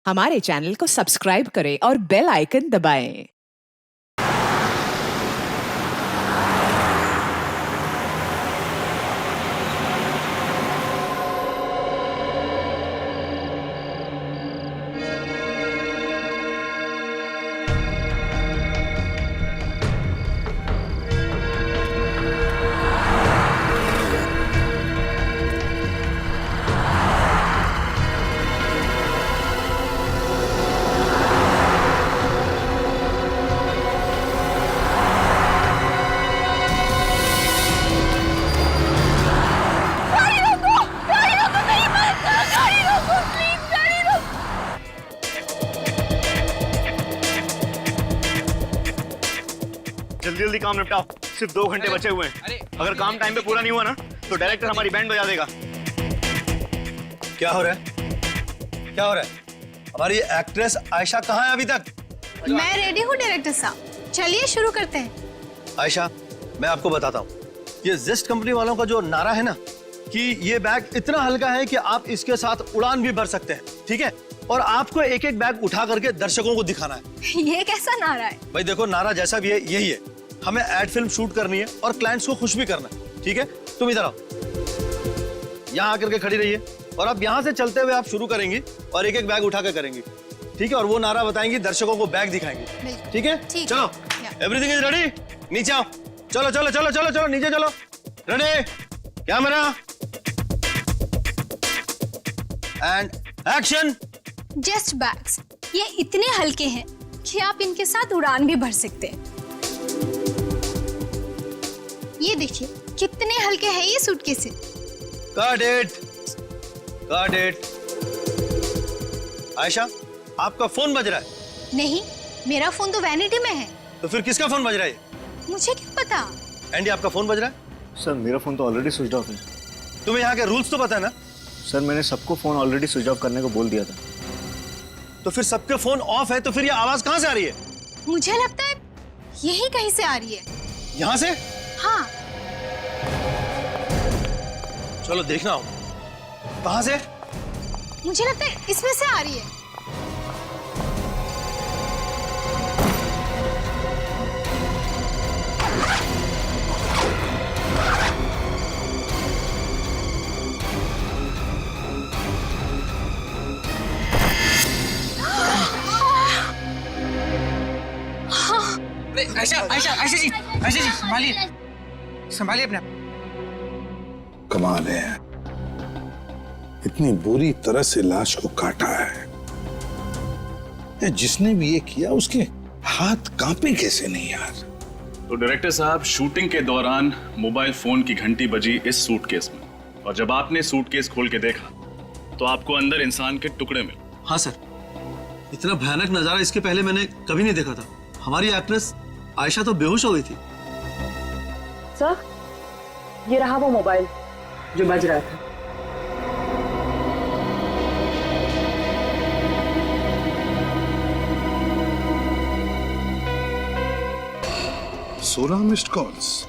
हमारे चैनल को सब्सक्राइब करें और बेल आइकन दबाएं। जल्दी जल्दी काम निपटाओ, सिर्फ 2 घंटे बचे हुए हैं। अगर काम टाइम पे पूरा नहीं हुआ ना तो डायरेक्टर हमारी बैंड बजा देगा। क्या हो रहा है? क्या हो रहा है? हमारी एक्ट्रेस आयशा कहाँ है अभी तक? मैं रेडी हूँ डायरेक्टर साहब, चलिए शुरू करते हैं। आयशा, मैं आपको बताता हूँ, ये जेस्ट कंपनी वालों का जो नारा है ना कि ये बैग इतना हल्का है कि आप इसके साथ उड़ान भी भर सकते हैं, ठीक है? और आपको एक एक बैग उठा करके दर्शकों को दिखाना है। ये कैसा नारा है? भाई देखो, नारा जैसा भी है यही है। हमें एड फिल्म शूट करनी है और क्लाइंट्स को खुश भी करना है, ठीक है? तुम इधर आओ, यहाँ आकर के खड़ी रहिए और अब यहाँ से चलते हुए आप शुरू करेंगी और एक एक बैग उठा कर करेंगी, ठीक है? और वो नारा बताएंगी, दर्शकों को बैग दिखाएंगी, ठीक है? चलो, एवरीथिंग इज रेडी। नीचे आओ, चलो चलो चलो चलो चलो नीचे चलो। Ready, camera and action. Just bags, ये इतने हल्के हैं कि आप इनके साथ उड़ान भी भर सकते हैं। ये देखिए कितने हल्के हैं ये suitcases. Got it. Got it. Ayesha, आपका फोन बज रहा है? नहीं, मेरा फोन तो वैनिटी में है। तो फिर किसका फोन बज रहा है? मुझे क्या पता। एंडी, आपका फोन बज रहा है? सर मेरा फोन तो ऑलरेडी स्विच ऑफ है। तुम्हें यहाँ के रूल्स तो पता है ना? सर मैंने सबको फोन ऑलरेडी स्विच ऑफ करने को बोल दिया था। तो फिर सबके फोन ऑफ है तो फिर ये आवाज कहाँ से आ रही है? मुझे लगता है यही कहीं से आ रही है। यहाँ से? हाँ। चलो देखना हो। कहाँ से? मुझे लगता है इसमें से आ रही है। आयशा जी संभालिए, संभालिए अपने आप। कमाल है, इतनी बुरी तरह से लाश को काटा है। जिसने भी ये किया उसके हाथ कांपे कैसे नहीं यार? तो डायरेक्टर साहब, शूटिंग के दौरान मोबाइल फोन की घंटी बजी इस सूटकेस में, और जब आपने सूटकेस खोल के देखा तो आपको अंदर इंसान के टुकड़े मिले। हाँ सर, इतना भयानक नजारा इसके पहले मैंने कभी नहीं देखा था। हमारी एक्ट्रेस आयशा तो बेहोश हो गई थी। सर, ये रहा वो मोबाइल जो बज रहा था। सोलह मिस्ड कॉल्स,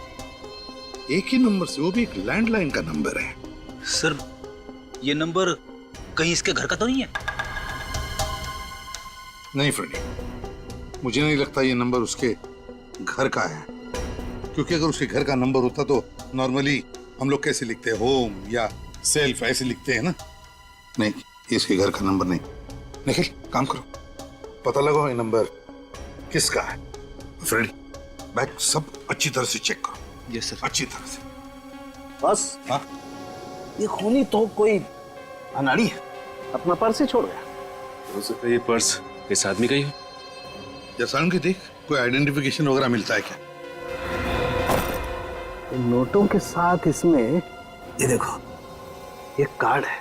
एक ही नंबर से, वो भी एक लैंडलाइन का नंबर है। सर, ये नंबर कहीं इसके घर का तो नहीं है? नहीं फ्रेडी, मुझे नहीं लगता ये नंबर उसके घर का है, क्योंकि अगर उसके घर का नंबर होता तो नॉर्मली हम लोग कैसे लिखते हैं, होम या सेल्फ ऐसे लिखते हैं ना। नहीं, ये इसके घर का नंबर नहीं। निखिल, काम करो, पता लगाओ ये नंबर किसका है। फ्रेडी, बैग सब अच्छी तरह से चेक करो। Yes sir. अच्छी तरह से। बस, हाँ, ये खूनी तो कोई अनाड़ी है, अपना पर्स ही छोड़ गया। हो सकता है ये पर्स इस आदमी का ही हो। जैसा कि देख, कोई आइडेंटिफिकेशन वगैरह मिलता है क्या? नोटों के साथ इसमें ये देखो, ये कार्ड है।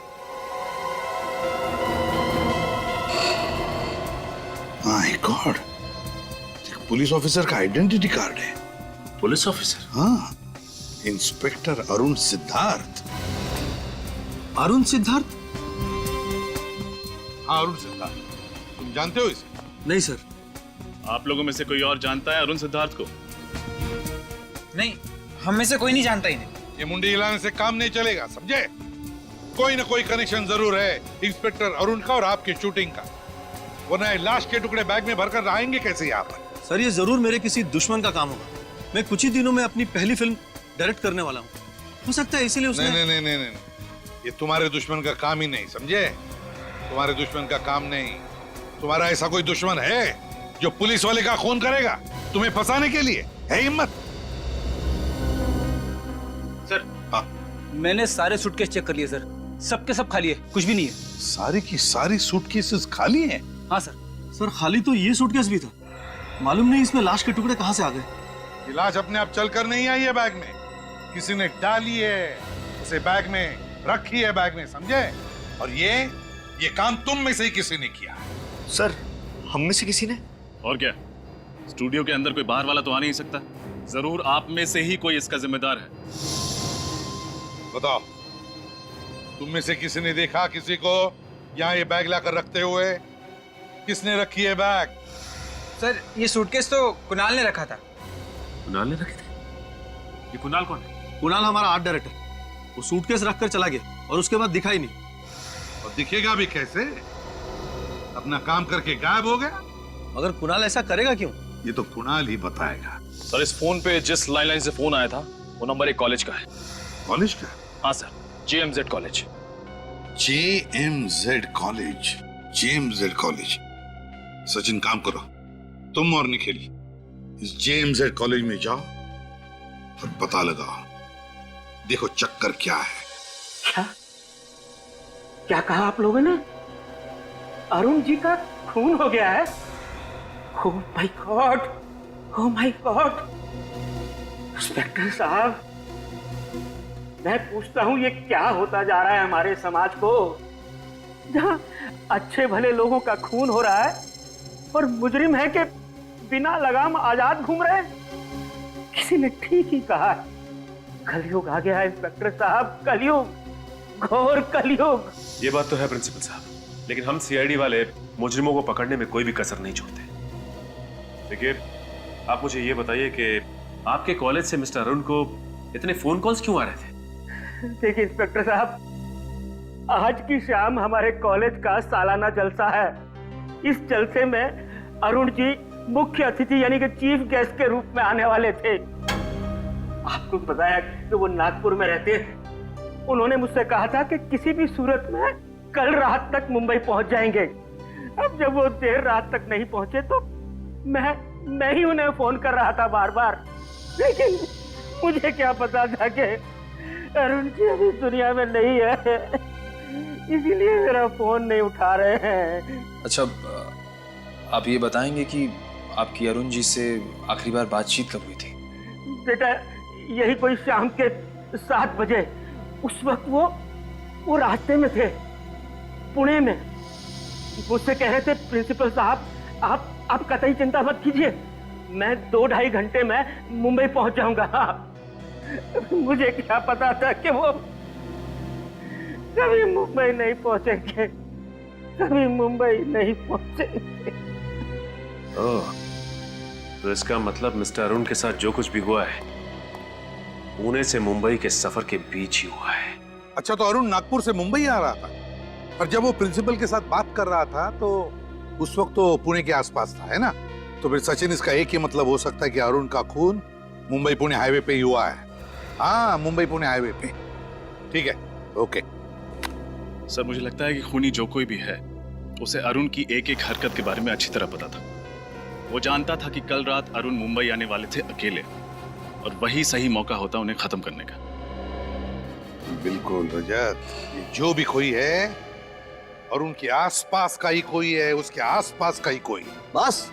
माय गॉड, पुलिस ऑफिसर का आइडेंटिटी कार्ड है। Police officer? हाँ, इंस्पेक्टर अरुण सिद्धार्थ। अरुण सिद्धार्थ? हाँ, अरुण सिद्धार्थ। तुम जानते हो इसे? नहीं सर। आप लोगों में से कोई और जानता है अरुण सिद्धार्थ को? नहीं, हम में से कोई नहीं जानता इन्हें। ये मुंडी हिलाने से काम नहीं चलेगा, समझे? कोई ना कोई कनेक्शन जरूर है इंस्पेक्टर अरुण का और आपकी शूटिंग का। वरना ये लाश के टुकड़े बैग में भरकर रहेंगे कैसे यहाँ पर? सर ये जरूर मेरे किसी दुश्मन का काम होगा। मैं कुछ ही दिनों में अपनी पहली फिल्म डायरेक्ट करने वाला हूँ। हो सकता है इसीलिए उसने नहीं नहीं नहीं नहीं, ये तुम्हारे दुश्मन का काम ही नहीं, समझे? तुम्हारे दुश्मन का काम नहीं। तुम्हारा ऐसा कोई दुश्मन है जो पुलिस वाले का खून करेगा तुम्हें फंसाने के लिए? है हिम्मत? सर हाँ। मैंने सारे सूटकेस चेक कर लिए सर, सबके सब खाली है, कुछ भी नहीं है। सारी की सारी सूटकेसेस खाली हैं? हाँ सर। सर खाली तो ये सूटकेस भी था। मालूम नहीं इसमें लाश के टुकड़े कहाँ से आ गए। ये लाश अपने आप चल कर नहीं आई है बैग में, किसी ने डाली है उसे बैग में, रखी है बैग में, समझे? और ये काम तुम में से ही किसी ने किया। सर हम में से किसी ने? और क्या, स्टूडियो के अंदर कोई बाहर वाला तो आ नहीं सकता, जरूर आप में से ही कोई इसका जिम्मेदार है। बताओ, तुम में से किसी ने देखा किसी को यहाँ ये बैग लाकर रखते हुए? किसने रखी है बैग? सर ये सूटकेस तो कुणाल ने रखा था। कुणाल ने रखे थे? ये कुणाल कौन है? कुणाल हमारा आर्ट डायरेक्टर। वो सूटकेस रखकर चला गया और उसके बाद दिखा ही नहीं। और दिखेगा भी कैसे? अपना काम करके गायब हो गया। मगर कुणाल ऐसा करेगा क्यों? ये तो कुणाल ही बताएगा। सर इस फोन पे जिस लाइन से फोन आया था वो नंबर 1 कॉलेज का है। कॉलेज का? हाँ sir, JMZ college. JMZ college, JMZ college. Sachin काम करो, तुम और निखिल इस JMZ कॉलेज में जाओ और पता लगाओ, देखो चक्कर क्या है। क्या क्या कहा आप लोगों ने? अरुण जी का खून हो गया है? Oh my God, oh my God. Inspector साहब, मैं पूछता हूँ ये क्या होता जा रहा है हमारे समाज को, जहाँ अच्छे भले लोगों का खून हो रहा है और मुजरिम है कि बिना लगाम आजाद घूम रहे हैं। किसी ने ठीक ही कहा है, कलयुग आ गया है इंस्पेक्टर साहब, कलयुग, घोर कलयुग। ये बात तो है प्रिंसिपल साहब, लेकिन हम CID वाले मुजरिमों को पकड़ने में कोई भी कसर नहीं छोड़ते। देखिए, आप मुझे ये बताइए कि आपके कॉलेज से मिस्टर अरुण को इतने फोन कॉल्स क्यों आ रहे थे? देखिए इंस्पेक्टर साहब, आज की शाम हमारे कॉलेज का सालाना जलसा है। इस जलसे में अरुण जी मुख्य अतिथि यानी कि चीफ गेस्ट के रूप में आने वाले थे। आपको बताया कि वो नागपुर में रहते हैं। उन्होंने मुझसे कहा था कि किसी भी सूरत में कल रात तक मुंबई पहुंच जाएंगे। अब जब वो देर रात तक नहीं पहुंचे तो मैं ही उन्हें फोन कर रहा था बार बार, लेकिन मुझे क्या पता था कि अरुण जी अभी दुनिया में नहीं है, इसीलिए मेरा फोन नहीं उठा रहे हैं। अच्छा, आप ये बताएंगे कि आपकी अरुण जी से आखिरी बार बातचीत कब हुई थी? बेटा, यही कोई शाम के 7 बजे। उस वक्त वो रास्ते में थे, पुणे में। मुझसे कह रहे थे प्रिंसिपल साहब, आप कतई चिंता मत कीजिए, मैं 2-2.5 घंटे में मुंबई पहुंच जाऊंगा। मुझे क्या पता था कि वो कभी मुंबई नहीं पहुंचेंगे, कभी मुंबई नहीं पहुंचेंगे। ओह, तो इसका मतलब मिस्टर अरुण के साथ जो कुछ भी हुआ है पुणे से मुंबई के सफर के बीच ही हुआ है। अच्छा, तो अरुण नागपुर से मुंबई आ रहा था और जब वो प्रिंसिपल के साथ बात कर रहा था तो उस वक्त तो पुणे के आसपास था, है ना? तो फिर सचिन, इसका एक ही मतलब हो सकता है कि अरुण का खून मुंबई पुणे हाईवे पे ही हुआ है। हाँ, मुंबई पुणे हाईवे पे। ठीक है, ओके। सर मुझे लगता है कि खूनी जो कोई भी है उसे अरुण की एक एक हरकत के बारे में अच्छी तरह पता था। वो जानता था कि कल रात अरुण मुंबई आने वाले थे अकेले, और वही सही मौका होता उन्हें खत्म करने का। बिल्कुल रजत, ये जो भी कोई है और उनके आसपास का ही कोई है, उसके आसपास का ही कोई। बस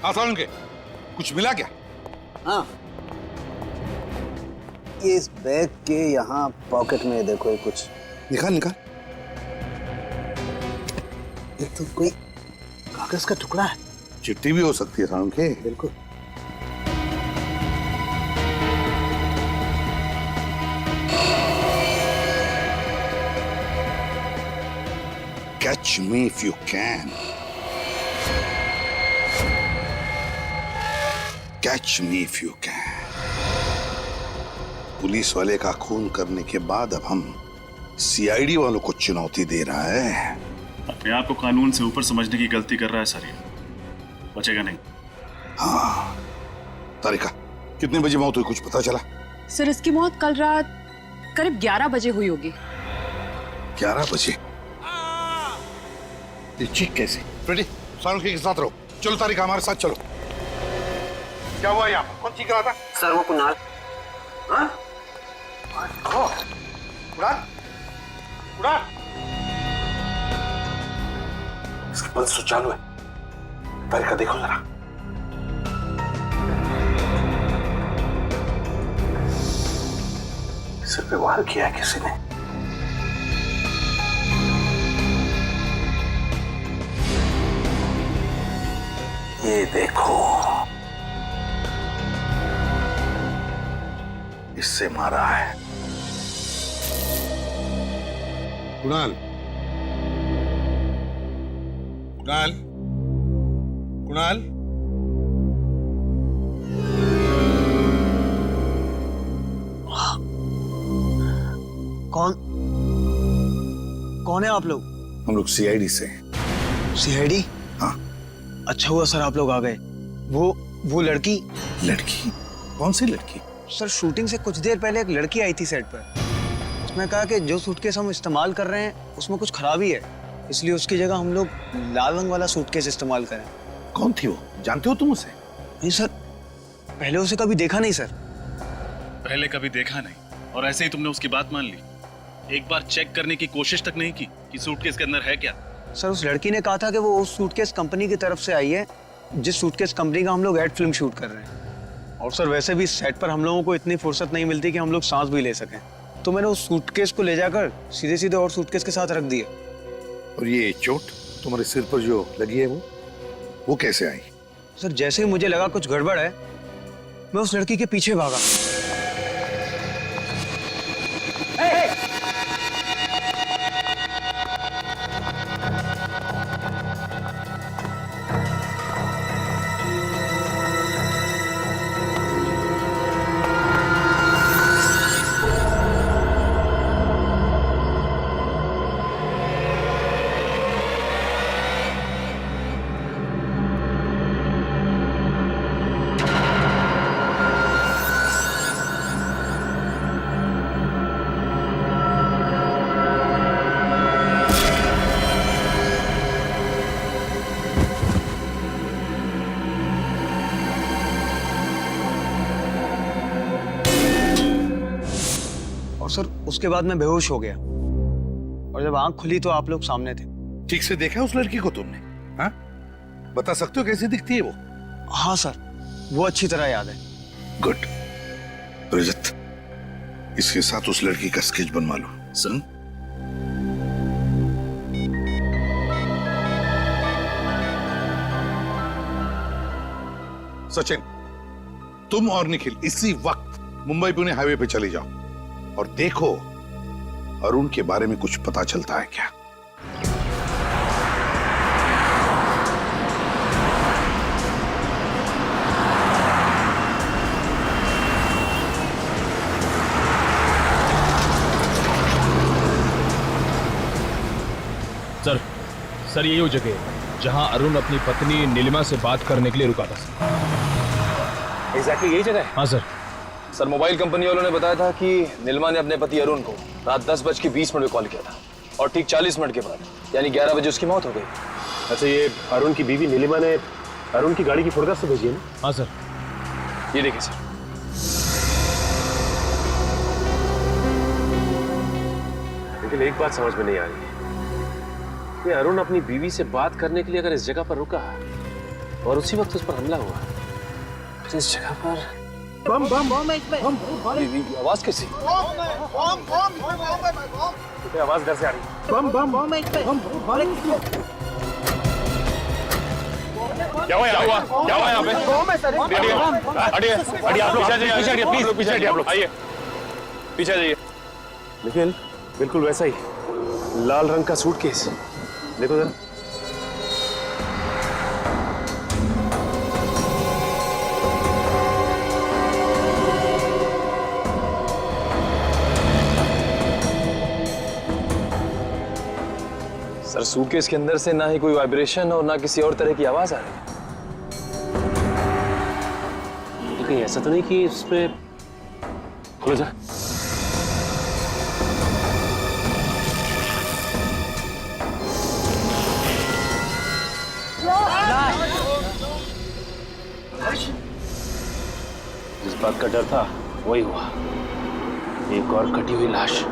अरुण के कुछ मिला क्या? हाँ, ये इस बैग के यहाँ पॉकेट में देखो, ये कुछ निकाल निकाल। ये तो कोई कागज का टुकड़ा है। चिट्ठी भी हो सकती है अरुण के। बिल्कुल। Catch me if you can. Catch me if you can. Police वाले का खून करने के बाद अब हम CID वालों को चुनौती दे रहा है अपने आप को कानून से ऊपर समझने की गलती कर रहा है सर, ये बचेगा नहीं। हाँ तारिका, कितने बजे मौत हुई कुछ पता चला? सर इसकी मौत कल रात करीब 11 बजे हुई होगी। 11 बजे? ये चीख कैसे? फ्रेडी, सानुकी के साथ रहो। चलो तारिका, हमारे साथ चलो। क्या हुआ यहाँ? कौन चीख रहा था? सर वो कुणाल। हाँ? उड़ान? उड़ान? इसका पल्स तो चालू है। तारिका देखो जरा। सिर पे वार किया है किसी ने। ये देखो, इससे मारा है। कुणाल, कुणाल, कुणाल, कौन है आप लोग? हम लोग सीआईडी से। सीआईडी? हाँ। अच्छा हुआ सर आप लोग आ गए। वो लड़की। लड़की? कौन सी लड़की? सर शूटिंग से कुछ देर पहले एक लड़की आई थी सेट पर। उसने कहा कि जो सूटकेस हम इस्तेमाल कर रहे हैं उसमें कुछ खराबी है, इसलिए उसकी जगह हम लोग लाल रंग वाला सूटकेस इस्तेमाल करें। कौन थी वो? जानते हो तुम उसे? नहीं सर, पहले उसे कभी देखा नहीं सर। पहले कभी देखा नहीं और ऐसे ही तुमने उसकी बात मान ली? एक बार चेक करने की कोशिश तक नहीं की कि सूटकेस के अंदर है क्या? सर उस लड़की ने कहा था कि वो उस सूटकेस कंपनी की तरफ से आई है जिस सूटकेस कंपनी का हम लोग एड फिल्म शूट कर रहे हैं। और सर वैसे भी सेट पर हम लोगों को इतनी फुर्सत नहीं मिलती कि हम लोग सांस भी ले सकें, तो मैंने उस सूटकेस को ले जाकर सीधे सीधे और सूटकेस के साथ रख दिया। और ये चोट तुम्हारे सिर पर जो लगी है वो कैसे आई? सर जैसे ही मुझे लगा कुछ गड़बड़ है, मैं उस लड़की के पीछे भागा। और सर उसके बाद मैं बेहोश हो गया और जब आंख खुली तो आप लोग सामने थे। ठीक से देखा उस लड़की को तुमने? हाँ, बता सकते हो कैसी दिखती है वो? हाँ सर, वो अच्छी तरह याद है। गुड। रजत, इसके साथ उस लड़की का स्केच बनवा लो। सन सचिन, तुम और निखिल इसी वक्त मुंबई पुणे हाईवे पे चले जाओ और देखो अरुण के बारे में कुछ पता चलता है क्या। सर यही वो जगह है जहां अरुण अपनी पत्नी नीलिमा से बात करने के लिए रुका था। एग्जैक्टली यही जगह है? हाँ सर। सर मोबाइल कंपनी वालों ने बताया था कि नीलिमा ने अपने पति अरुण को रात 10:20 पे कॉल किया था और ठीक 40 मिनट के बाद यानी 11 बजे उसकी मौत हो गई। अच्छा, ये अरुण की बीवी नीलिमा ने अरुण की गाड़ी की फोटोग्राफ से भेजी है ना? हाँ सर। ये देखिए सर। लेकिन एक बात समझ में नहीं आ रही है कि अरुण अपनी बीवी से बात करने के लिए अगर इस जगह पर रुका और उसी वक्त उस पर हमला हुआ तो इस जगह पर बम बम बम आवाज कैसी? आवाज घर से आ रही है। बम बम बम क्या हुआ यहाँ पे? हटिए आप लोग, पीछे हटिए प्लीज, पीछे हटिए आप लोग, आइए पीछे जाइए। निखिल, बिल्कुल वैसा ही लाल रंग का सूटकेस, देखो जरा। सर सूटकेस के अंदर से ना ही कोई वाइब्रेशन और ना किसी और तरह की आवाज आ रही है। कहीं ऐसा तो नहीं कि इसमें खुल जा। जिस बात का डर था वही हुआ, एक और कटी हुई लाश।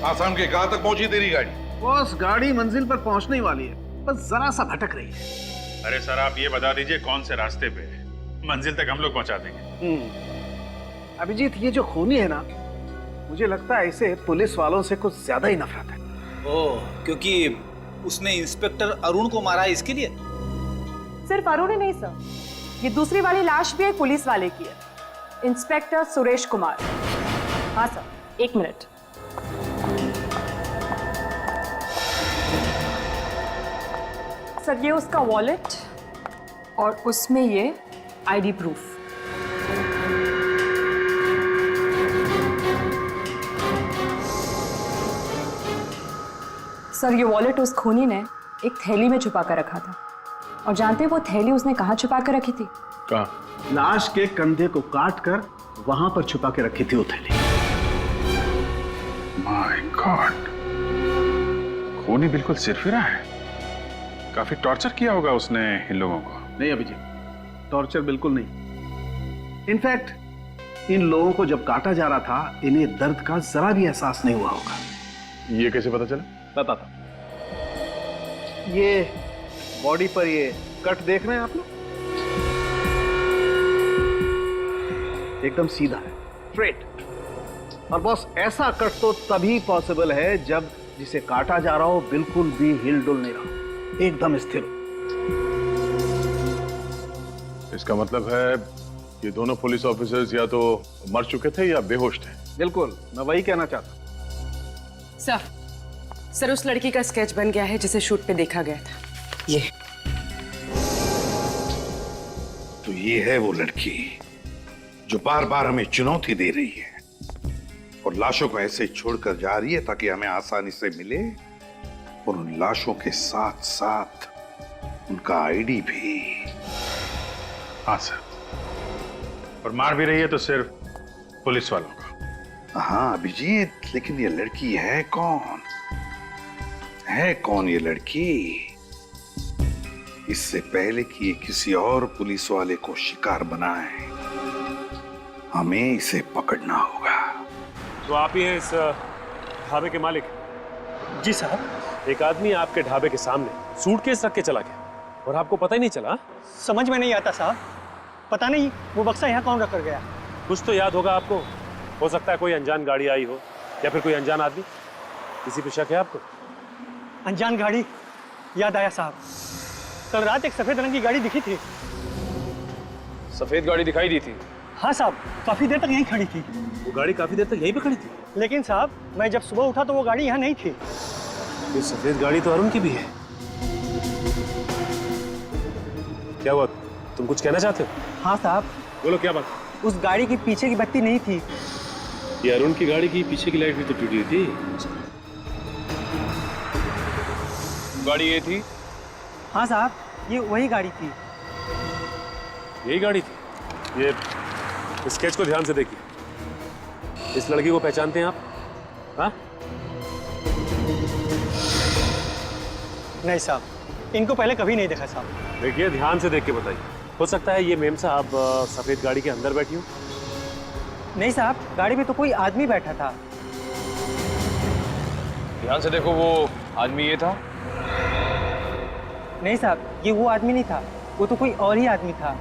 आसाम के कहां तक पहुंची तेरी गाड़ी? बॉस गाड़ी मंजिल पर पहुंचने वाली है, बस जरा सा भटक रही है। अरे सर आप ये बता दीजिए कौन से रास्ते पे है? मंजिल तक हम लोग पहुंचा देंगे। अभिजीत, ये जो खूनी है ना, मुझे लगता है इसे पुलिस वालों से कुछ ज्यादा ही नफरत है। ओह, क्योंकि उसने इंस्पेक्टर अरुण को मारा है इसके लिए? सिर्फ अरुण ही नहीं सर, ये दूसरी वाली लाश भी एक पुलिस वाले की है, इंस्पेक्टर सुरेश कुमार। हाँ सर, 1 मिनट। सर ये उसका वॉलेट और उसमें ये आईडी प्रूफ। सर ये वॉलेट उस खूनी ने एक थैली में छुपा कर रखा था, और जानते हैं वो थैली उसने कहाँ छुपा कर रखी थी? कहाँ? लाश के कंधे को काट कर वहां पर छुपा के रखी थी वो थैली। माय गॉड, खूनी बिल्कुल सिरफिरा है। काफी टॉर्चर किया होगा उसने इन लोगों को। नहीं अभिजीत, टॉर्चर बिल्कुल नहीं। इनफैक्ट इन लोगों को जब काटा जा रहा था, इन्हें दर्द का जरा भी एहसास नहीं हुआ होगा। ये कैसे पता चला? बताता। ये बॉडी पर ये कट देख रहे हैं आप लोग, एकदम सीधा है, स्ट्रेट। और बॉस ऐसा कट तो तभी पॉसिबल है जब जिसे काटा जा रहा हो बिल्कुल भी हिल डुल नहीं रहा, एकदम स्थिर हो। इसका मतलब है ये दोनों पुलिस ऑफिसर्स या तो मर चुके थे या बेहोश थे। बिल्कुल, मैं वही कहना चाहता। सर उस लड़की का स्केच बन गया है जिसे शूट पे देखा गया था। ये तो ये है वो लड़की जो बार बार हमें चुनौती दे रही है और लाशों को ऐसे छोड़कर जा रही है ताकि हमें आसानी से मिले, और उन लाशों के साथ साथ उनका आईडी भी। हाँ सर, और मार भी रही है तो सिर्फ पुलिस वालों का। हाँ अभिजीत, लेकिन ये लड़की है कौन? है कौन ये लड़की? इससे पहले कि ये किसी और पुलिस वाले को शिकार बनाए, हमें इसे पकड़ना होगा। तो आप ही हैं इस ढाबे के मालिक? जी साहब। एक आदमी आपके ढाबे के सामने सूटकेस रख के चला गया और आपको पता ही नहीं चला? समझ में नहीं आता साहब, पता नहीं वो बक्सा यहाँ कौन रख कर गया। कुछ तो याद होगा आपको, हो सकता है कोई अनजान गाड़ी आई हो या फिर कोई अनजान आदमी। किसी पे शक है आपको? अनजान गाड़ी याद आया साहब, कल रात एक सफेद रंग की गाड़ी दिखी थी। सफेद गाड़ी दिखाई दी थी? हाँ साहब, काफी देर तक यहीं खड़ी थी। वो गाड़ी काफी देर तक यहीं पे खड़ी थी? लेकिन साहब मैं जब सुबह उठा तो वो गाड़ी यहाँ नहीं थी। ये सफेद गाड़ी तो अरुण की भी है। क्या हुआ, तुम कुछ कहना चाहते हो? हाँ साहब। बोलो क्या बात? उस गाड़ी की पीछे की बत्ती नहीं थी। ये अरुण की गाड़ी की पीछे की लाइट भी तो टूटी हुई थी। गाड़ी ये थी? हाँ साहब, ये वही गाड़ी थी। यही गाड़ी थी। ये स्केच को ध्यान से देखिए। इस लड़की को पहचानते हैं आप? हाँ? नहीं साहब, इनको पहले कभी नहीं देखा साहब। देखिए ध्यान से देख के बताइए। हो सकता है ये मेम साहब सफेद गाड़ी के अंदर बैठी हो। नहीं साहब, गाड़ी में तो कोई आदमी बैठा था। ध्यान से देखो, वो आदमी ये था? नहीं साहब, ये वो आदमी नहीं था, वो तो कोई और ही आदमी था।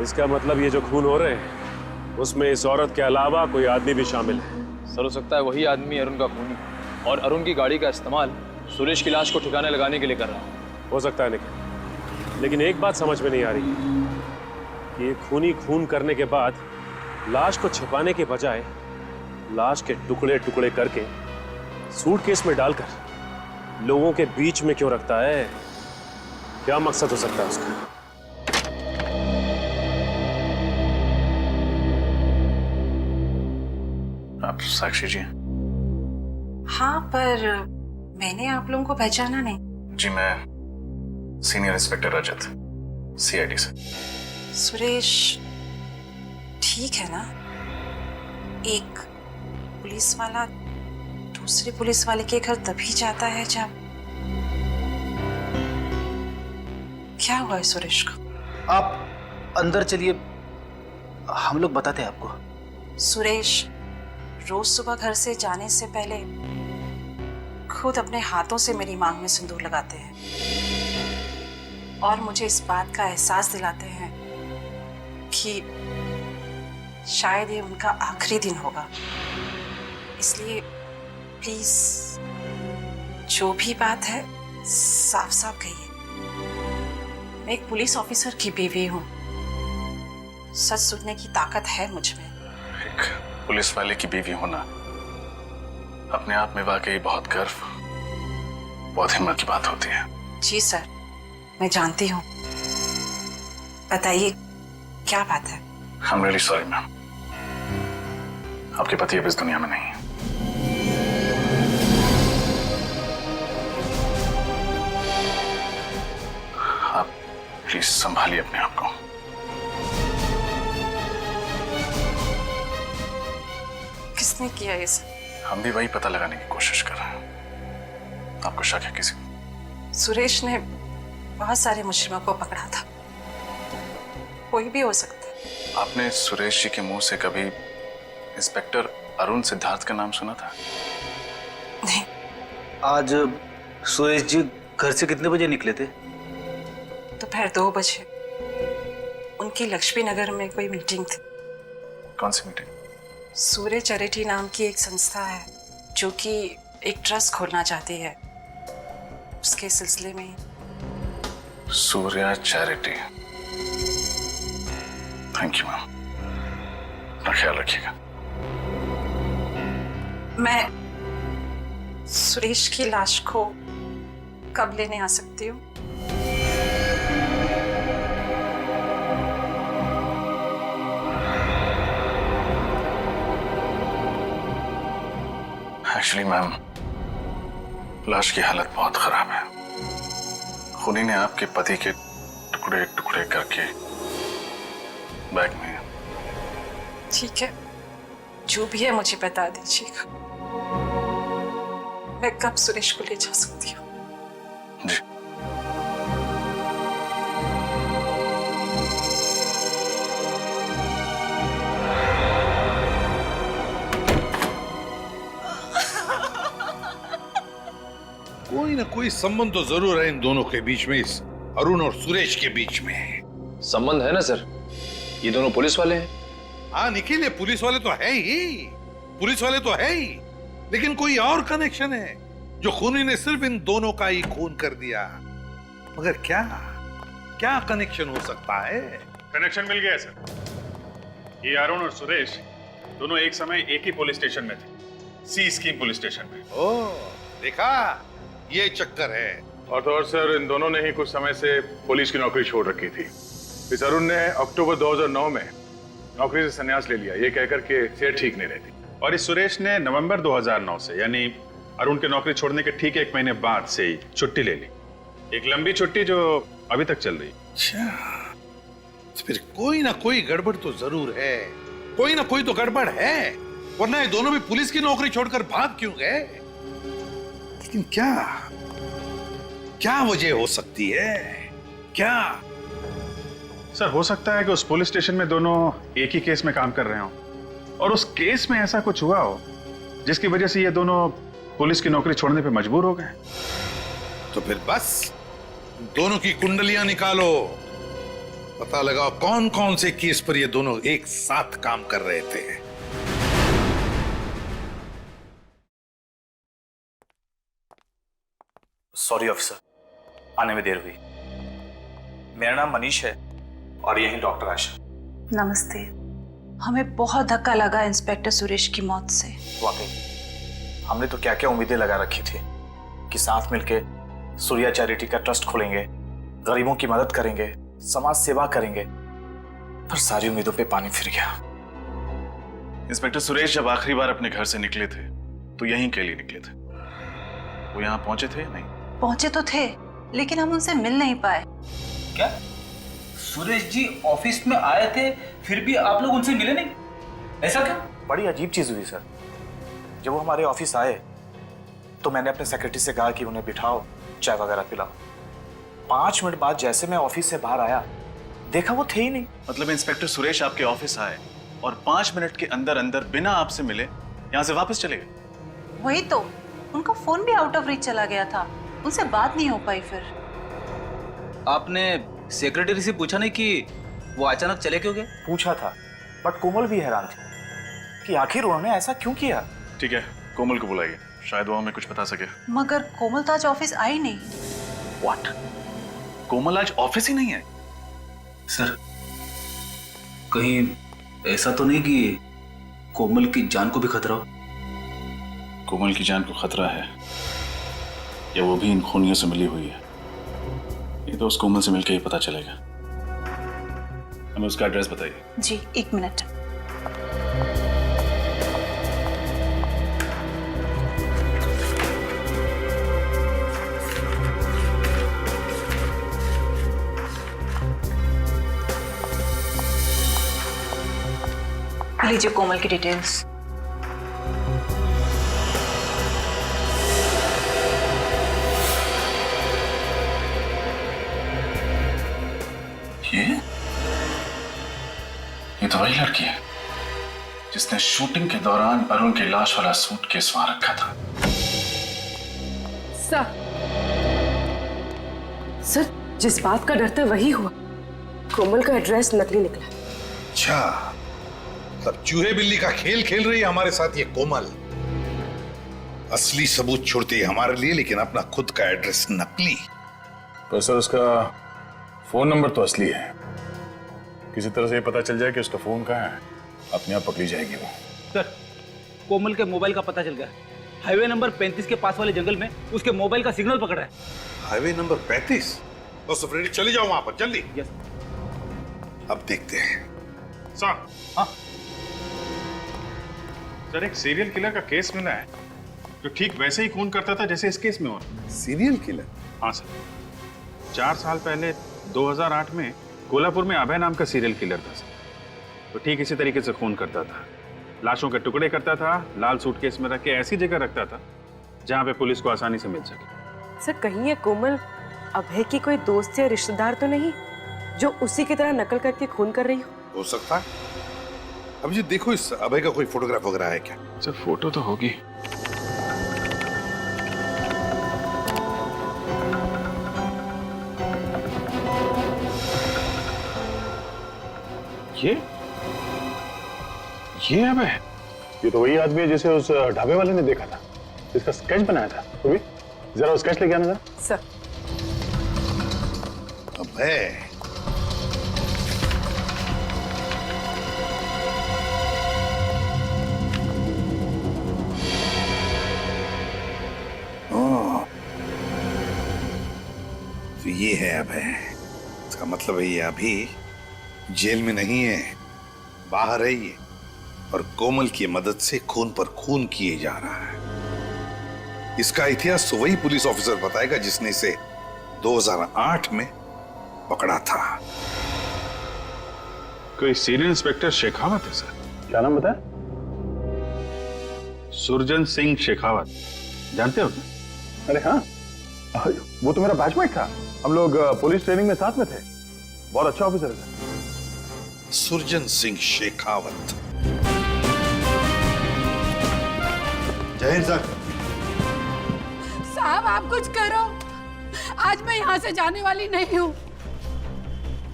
इसका मतलब ये जो खून हो रहे हैं उसमें इस औरत के अलावा कोई आदमी भी शामिल है। सर, हो सकता है वही आदमी अरुण का खूनी और अरुण की गाड़ी का इस्तेमाल सुरेश की लाश को ठिकाने लगाने के लिए कर रहा है। हो सकता है निखिल, लेकिन एक बात समझ में नहीं आ रही कि ये खूनी खून करने के बाद लाश को छिपाने के बजाय लाश के टुकड़े टुकड़े करके सूटकेस में डालकर लोगों के बीच में क्यों रखता है? क्या मकसद हो सकता है उसका? आप साक्षी जी? हाँ, पर मैंने आप लोगों को पहचाना नहीं। जी, मैं सीनियर इंस्पेक्टर रजत, सीआईडी से। सुरेश ठीक है ना? एक पुलिस वाला दूसरे पुलिस वाले के घर तभी जाता है जब... क्या हुआ है सुरेश को? आप अंदर चलिए, हम लोग बताते हैं आपको। सुरेश रोज सुबह घर से जाने से पहले खुद अपने हाथों से मेरी मांग में सिंदूर लगाते हैं और मुझे इस बात का एहसास दिलाते हैं कि शायद ये उनका आखिरी दिन होगा। इसलिए प्लीज जो भी बात है साफ साफ कहिए। मैं एक पुलिस ऑफिसर की बीवी हूँ, सच सुनने की ताकत है मुझ में। एक पुलिस वाले की बीवी होना अपने आप में वाकई बहुत गर्व, बहुत हिम्मत की बात होती है। जी सर, मैं जानती हूँ। बताइए क्या बात है? I'm really sorry मैम, आपके पति अब इस दुनिया में नहीं है। आप प्लीज संभालिए अपने आप को। किसने किया ये सब? हम भी वही पता लगाने की कोशिश कर रहे हैं। आपको शक है किसी को? सुरेश ने बहुत सारे मुजरिमों को पकड़ा था, कोई भी हो सकता है। आपने सुरेश जी के मुंह से कभी इंस्पेक्टर अरुण सिद्धार्थ का नाम सुना था? नहीं। आज सुरेश जी घर से कितने बजे निकले थे? दोपहर 2 बजे। उनकी लक्ष्मी नगर में कोई मीटिंग थी। कौन सी मीटिंग? सूर्य चैरिटी नाम की एक संस्था है जो कि एक ट्रस्ट खोलना चाहती है, उसके सिलसिले में ही। Surya charity. Thank you ma'am, अपना ख्याल रखिएगा। मैं सुरेश की लाश को कब लेने आ सकती हूँ? एक्चुअली मैम, लाश की हालत बहुत खराब है। खूनी ने आपके पति के टुकड़े टुकड़े करके बैग में। ठीक है, जो भी है मुझे बता दीजिएगा। मैं कब सुरेश को ले जा सकती हूँ? जी। कोई ना कोई संबंध तो जरूर है इन दोनों के बीच में, इस अरुण और सुरेश के बीच में। संबंध है ना सर, ये दोनों पुलिस वाले हैं। हाँ निखिल, ये पुलिस वाले तो है ही, पुलिस वाले तो है ही, लेकिन कोई और कनेक्शन है जो खूनी ने सिर्फ इन दोनों का ही खून कर दिया। मगर क्या क्या कनेक्शन हो सकता है? कनेक्शन मिल गया सर। ये अरुण और सुरेश दोनों एक समय एक ही पुलिस स्टेशन में थे, सी स्कीम पुलिस स्टेशन में। ओह, देखा, ये चक्कर है। और तो और सर, इन दोनों ने ही कुछ समय से पुलिस की नौकरी छोड़ रखी थी। इस अरुण ने अक्टूबर 2009 में नौकरी से संन्यास ले लिया, ये कहकर के सेहत ठीक नहीं रहती। और इस सुरेश ने नवंबर 2009 से, यानी अरुण की नौकरी छोड़ने के ठीक 1 महीने बाद से ही छुट्टी ले ली। एक लंबी छुट्टी जो अभी तक चल रही। अच्छा, तो फिर कोई ना कोई गड़बड़ तो जरूर है, कोई ना कोई तो गड़बड़ है, वरना ये दोनों भी पुलिस की नौकरी छोड़कर भाग क्यों गए? लेकिन क्या क्या वजह हो सकती है? क्या सर हो सकता है कि उस पुलिस स्टेशन में दोनों एक ही केस में काम कर रहे हो और उस केस में ऐसा कुछ हुआ हो जिसकी वजह से ये दोनों पुलिस की नौकरी छोड़ने पे मजबूर हो गए। तो फिर बस दोनों की कुंडलियां निकालो, पता लगाओ कौन कौन से केस पर ये दोनों एक साथ काम कर रहे थे। सॉरी ऑफिसर, आने में देर हुई। मेरा नाम मनीष है और यही डॉक्टर आशा। नमस्ते। हमें बहुत धक्का लगा इंस्पेक्टर सुरेश की मौत से। वाकई हमने तो क्या क्या उम्मीदें लगा रखी थी कि साथ मिलके सूर्या चैरिटी का ट्रस्ट खोलेंगे, गरीबों की मदद करेंगे, समाज सेवा करेंगे, पर सारी उम्मीदों पे पानी फिर गया। इंस्पेक्टर सुरेश जब आखिरी बार अपने घर से निकले थे तो यहीं के लिए निकले थे। वो यहाँ पहुंचे थे या नहीं? पहुंचे तो थे, लेकिन हम उनसे मिल नहीं पाए। क्या सुरेश जी ऑफिस में आए थे फिर भी आप लोग उनसे मिले नहीं? ऐसा क्या? बड़ी अजीब चीज हुई सर। जब वो हमारे ऑफिस आए तो मैंने अपने सेक्रेटरी से कहा कि उन्हें बिठाओ, चाय वगैरह पिलाओ। 5 मिनट बाद जैसे मैं ऑफिस से बाहर आया देखा वो थे ही नहीं। मतलब इंस्पेक्टर सुरेश आपके ऑफिस आए और 5 मिनट के अंदर अंदर बिना आपसे मिले यहाँ से वापस चले गए? वही तो, उनका फोन भी आउट ऑफ रीच चला गया था, उनसे बात नहीं हो पाई। फिर आपने सेक्रेटरी से पूछा नहीं कि वो अचानक चले क्यों गए? पूछा था, बट कोमल भी हैरान थी कि आखिर उन्होंने ऐसा क्यों किया। ठीक है, कोमल को बुलाइए, शायद वो हमें कुछ बता सके। मगर कोमल तो आज ऑफिस आई नहीं। व्हाट? कोमल आज ऑफिस ही नहीं है? सर कहीं ऐसा तो नहीं कि कोमल की जान को भी खतरा हो? कोमल की जान को खतरा है या वो भी इन खूनियों से मिली हुई है, ये तो उस कोमल से मिलकर ही पता चलेगा। हमें उसका एड्रेस बताइए। जी 1 मिनट। लीजिए कोमल की डिटेल्स। ये तो वही लड़की है जिसने शूटिंग के दौरान अरुण की लाश वाला सूटकेस वहां रखा था। सर जिस बात का डर था वही हुआ। कोमल का एड्रेस नकली निकला। अच्छा, तब चूहे बिल्ली का खेल खेल रही है हमारे साथ ये कोमल। असली सबूत छोड़ती है हमारे लिए, लेकिन अपना खुद का एड्रेस नकली। पर सर उसका फोन नंबर तो असली है। किसी तरह से ये पता चल जाए कि उसका फोन कहाँ है, अपने आप पकड़ी जाएगी वो। सर कोमल के मोबाइल का पता चल गया। हाईवे नंबर 35 के पास वाले जंगल में उसके मोबाइल का सिग्नल पकड़ रहा है। Highway number 35? तो सफरेडी चले जाओ वहां पर जल्दी। यस। अब देखते हैं। सर, हाँ सर एक सीरियल किलर का केस मिला है जो ठीक वैसे ही खून करता था जैसे इस केस में हो। Serial killer? हाँ सर, 4 साल पहले 2008 में कोल्हापुर में अभय नाम का सीरियल किलर था सर। तो ठीक इसी तरीके से खून करता था, लाशों के टुकड़े करता था, लाल सूटकेस में रख के ऐसी जगह रखता था जहां पे पुलिस को आसानी से मिल सके। सर कहीं ये कोमल अभय की कोई दोस्त या रिश्तेदार तो नहीं जो उसी की तरह नकल करके खून कर रही हो सकता है। अब जी देखो, इस अभय का कोई फोटोग्राफ वगैरह है क्या? सर फोटो तो होगी। ये अभय? ये तो वही आदमी है जिसे उस ढाबे वाले ने देखा था, जिसका स्केच बनाया था। तो भी जरा वो स्केच लेके आना था। सर। अभय? तो ये है अभय। इसका मतलब है ये अभी जेल में नहीं है, बाहर है ये, और कोमल की मदद से खून पर खून किए जा रहा है। इसका इतिहास तो वही पुलिस ऑफिसर बताएगा जिसने इसे 2008 में पकड़ा था। कोई सीरियल इंस्पेक्टर शेखावत है सर। क्या नाम बताया? सुरजन सिंह शेखावत, जानते हो? अरे हाँ, वो तो मेरा बैचमेट था। हम लोग पुलिस ट्रेनिंग में साथ में थे। बहुत अच्छा ऑफिसर है। सुरजन सिंह शेखावत। जय हिंद सर। साहब आप कुछ करो, आज मैं यहाँ से जाने वाली नहीं हूँ।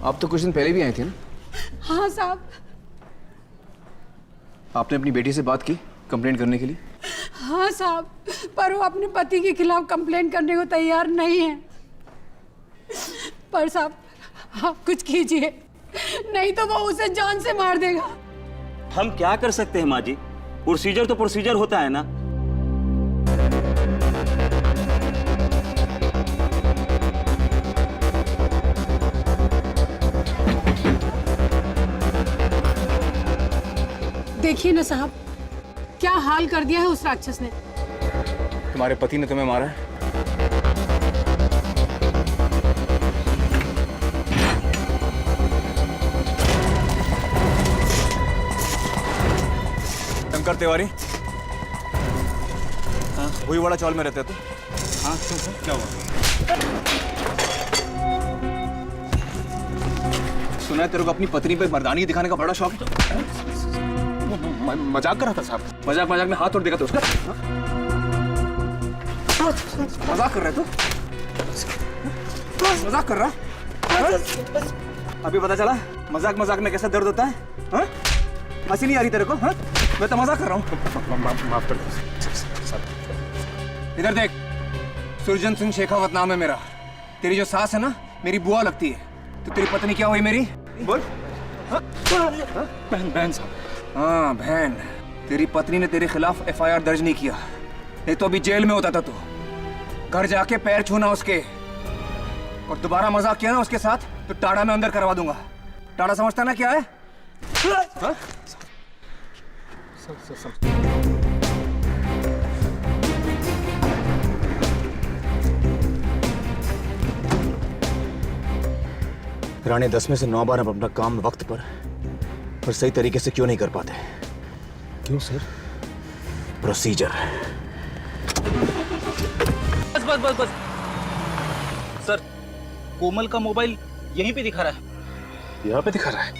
आप तो कुछ दिन पहले भी आए थे ना? हाँ साहब। आपने अपनी बेटी से बात की कंप्लेंट करने के लिए? हाँ साहब, पर वो अपने पति के खिलाफ कंप्लेंट करने को तैयार नहीं है। पर साहब आप कुछ कीजिए, नहीं तो वो उसे जान से मार देगा। हम क्या कर सकते हैं माँ जी, प्रोसीजर तो प्रोसीजर होता है ना। देखिए ना साहब, क्या हाल कर दिया है उस राक्षस ने। तुम्हारे पति ने तुम्हें मारा है? शंकर तिवारी, हाँ वही वाला चौल में रहते हो तुम? हाँ क्यों, क्या हुआ? सुना है तेरे को अपनी पत्नी पे मर्दानी दिखाने का बड़ा शौक है। मजाक कर रहा था साहब। मजाक में हाथ तोड़ देगा तो उसका? मजाक कर रहा है तू? मजाक कर रहा? अभी पता चला मजाक में कैसा दर्द होता है? हाँ? हंसी नहीं आ रही तेरे को? हाँ? मैं तो मजाक कर रहा हूँ। माफ कर दो। इधर देख, सुरजन सिंह शेखावत नाम है मेरा। तेरी जो सास है ना, मेरी बुआ लगती है। तो तेरी पत्नी क्या हुई मेरी? बोल। बहन साहब। हाँ बहन, तेरी पत्नी ने तेरे खिलाफ एफआईआर दर्ज नहीं किया, नहीं तो अभी जेल में होता था तू। घर जाके पैर छूना उसके, और दोबारा मजाक किया ना उसके साथ तो टाड़ा में अंदर करवा दूंगा। टाड़ा समझता ना क्या है? हाँ? रानी 10 में से 9 बार हम अपना काम वक्त पर सही तरीके से क्यों नहीं कर पाते? क्यों सर? प्रोसीजर। बस सर, कोमल का मोबाइल यहीं पे दिखा रहा है। यहाँ पे दिखा रहा है?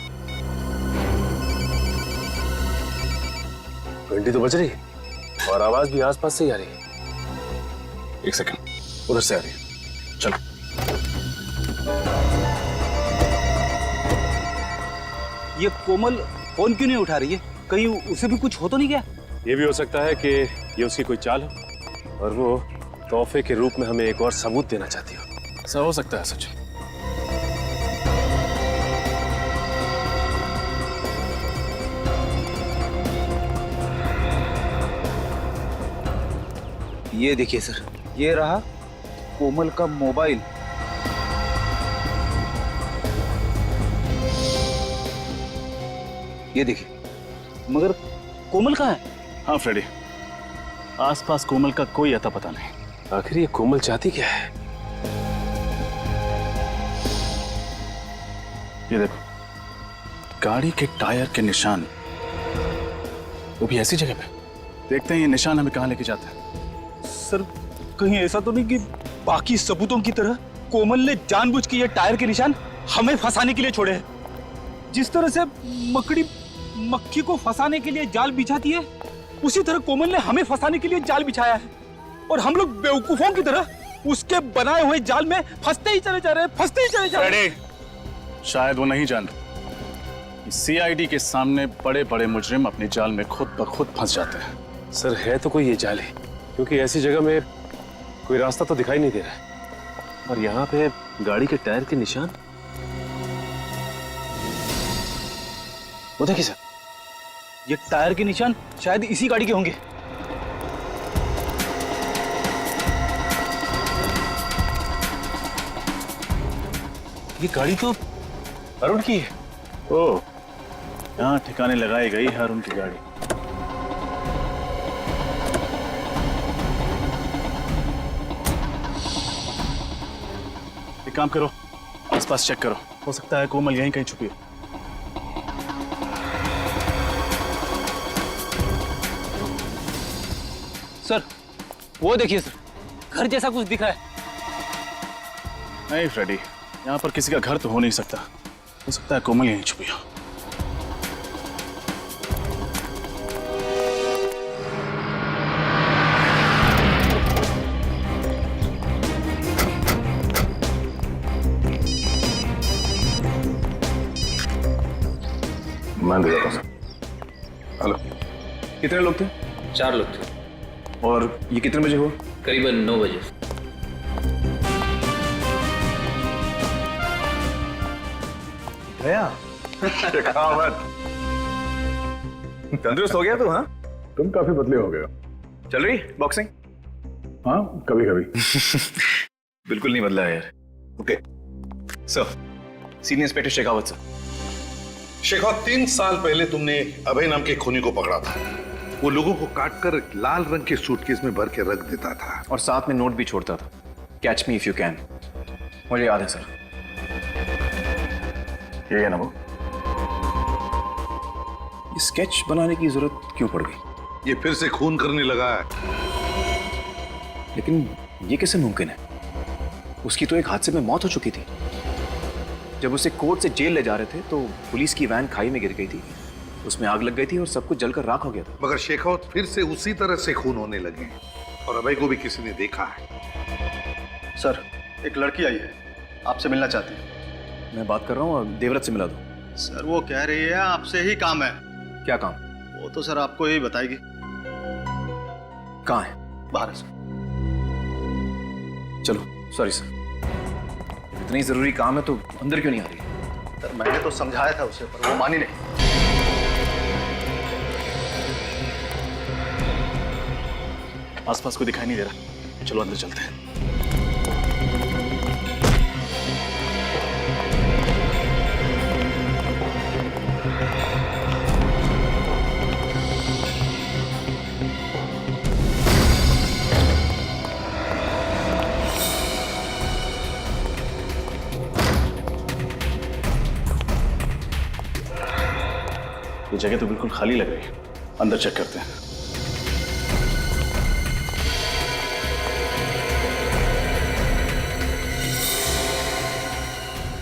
घंटी तो बज रही है और आवाज भी आसपास से ही आ रही है। एक सेकंड, उधर से आ रही है। चलो। ये कोमल फोन क्यों नहीं उठा रही है? कहीं उसे भी कुछ हो तो नहीं गया? ये भी हो सकता है कि ये उसकी कोई चाल हो और वो तोहफे के रूप में हमें एक और सबूत देना चाहती हो। ऐसा हो सकता है सच। ये देखिए सर, ये रहा कोमल का मोबाइल। ये देखिए, मगर कोमल कहाँ है? हाँ फ्रेडी, आसपास कोमल का कोई अता पता नहीं। आखिर ये कोमल चाहती क्या है? ये देखो, गाड़ी के टायर के निशान, वो भी ऐसी जगह पे। देखते हैं ये निशान हमें कहाँ लेके जाता है। सर, कहीं ऐसा तो नहीं कि बाकी सबूतों की तरह कोमल ने जानबूझ के ये टायर के निशान हमें फंसाने के लिए छोड़े हैं? जिस तरह से मक्खी को फंसाने के लिए जाल बिछाती है, उसी तरह कोमल ने हमें फंसाने के लिए जाल बिछाया है, और हम लोग बेवकूफों की तरह उसके बनाए हुए जाल में फंसते ही चले जा रहे हैं। शायद वो नहीं जान रहे, सीआईडी के सामने बड़े बड़े मुजरिम अपने जाल में खुद ब खुद फंस जाते हैं। सर, है तो कोई ये जाल है, क्योंकि ऐसी जगह में कोई रास्ता तो दिखाई नहीं दे रहा है, और यहाँ पे गाड़ी के टायर के निशान। वो देखिए सर, ये टायर के निशान शायद इसी गाड़ी के होंगे। ये गाड़ी तो अरुण की है। ओह, यहाँ ठिकाने लगाई गई है अरुण की गाड़ी। एक काम करो, आसपास चेक करो, हो सकता है कोमल यहीं कहीं छुपी हो। सर, वो देखिए सर, घर जैसा कुछ दिख रहा है। नहीं फ्रेडी, यहाँ पर किसी का घर तो हो नहीं सकता, हो सकता है कोमल यहीं छुपी हो। हेलो। कितने लोग थे? 4 लोग थे। और ये कितने बजे हुआ? करीबन 9 बजे। भैया तंदुरुस्त हो गया तू? हाँ, तुम काफी बदले हो गए हो। चल रही बॉक्सिंग? हाँ, कभी कभी। बिल्कुल नहीं बदला है यार। Okay sir, senior inspector Shekhawat sir. Shekhawat, 3 साल पहले तुमने अभय नाम के खूनी को पकड़ा था। वो लोगों को काटकर लाल रंग के सूटकेस में भर के रख देता था और साथ में नोट भी छोड़ता था, catch me if you can. मुझे याद है सर। ये है ना वो? ये स्केच बनाने की जरूरत क्यों पड़ गई? ये फिर से खून करने लगा है। लेकिन ये कैसे मुमकिन है? उसकी तो एक हादसे में मौत हो चुकी थी। जब उसे कोर्ट से जेल ले जा रहे थे तो पुलिस की वैन खाई में गिर गई थी, उसमें आग लग गई थी और सब कुछ जलकर राख हो गया था। मगर शेखावत फिर से उसी तरह से खून होने लगे और अभय को भी किसी ने देखा है। सर, एक लड़की आई है, आपसे मिलना चाहती है। मैं बात कर रहा हूँ, देवव्रत से मिला दो। सर, वो कह रही है आपसे ही काम है। क्या काम? वो तो सर आपको ही बताएगी। कहाँ है? बाहर है सर। चलो, सॉरी सर, इतनी जरूरी काम है तो अंदर क्यों नहीं आ रही? सर, मैंने तो समझाया था उसे, पर वो मानी नहीं। आसपास कोई दिखाई नहीं दे रहा, चलो अंदर चलते हैं। ये जगह तो बिल्कुल खाली लग रही है, अंदर चेक करते हैं।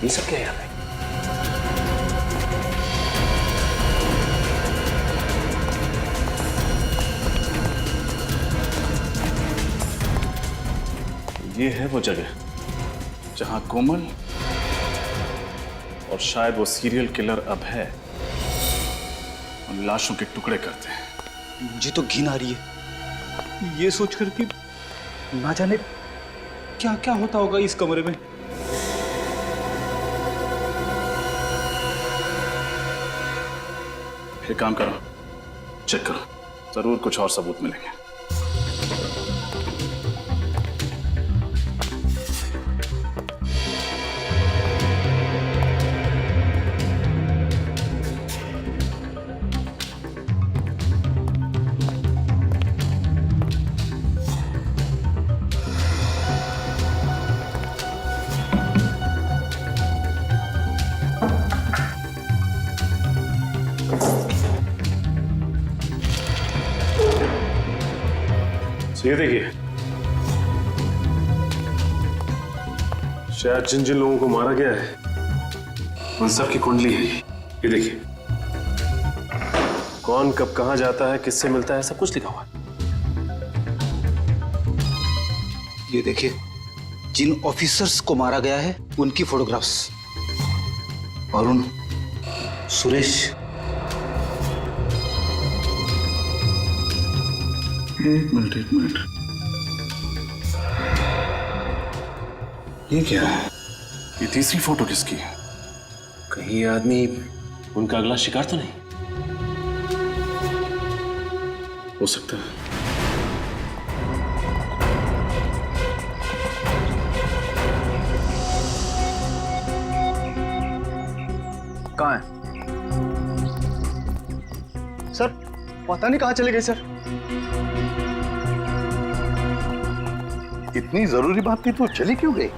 ये सब क्या है यहाँ पे? ये है वो जगह जहां कोमल और शायद वो सीरियल किलर अभय उन लाशों के टुकड़े करते हैं। मुझे तो घिन आ रही है ये सोचकर कि ना जाने क्या क्या होता होगा इस कमरे में। एक काम करो, चेक करो, जरूर कुछ और सबूत मिलेंगे। ये देखिए, शायद जिन जिन लोगों को मारा गया है उन सब की कुंडली है ये देखिए। कौन कब कहां जाता है, किससे मिलता है, सब कुछ लिखा हुआ है। ये देखिए, जिन ऑफिसर्स को मारा गया है उनकी फोटोग्राफ्स। अरुण, सुरेश। एक मिनट। ये क्या है? ये तीसरी फोटो किसकी है? कहीं ये आदमी उनका अगला शिकार तो नहीं हो सकता है। कहाँ है? सर, पता नहीं कहाँ चले गए सर। इतनी जरूरी बात थी तो चली क्यों गई?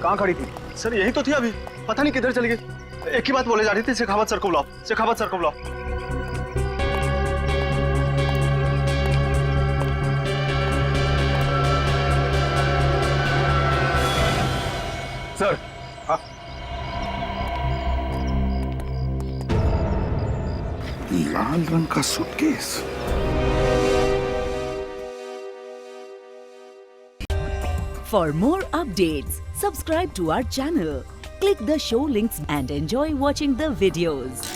कहाँ खड़ी थी? सर, यही तो थी अभी, पता नहीं किधर चली गई। एक ही बात बोले जा रही थी, शेखावत सर को बुलाओ, शेखावत सर को बुलाओ। सर। हाँ। लाल रंग का suitcase. For more updates, subscribe to our channel, click the show links and enjoy watching the videos.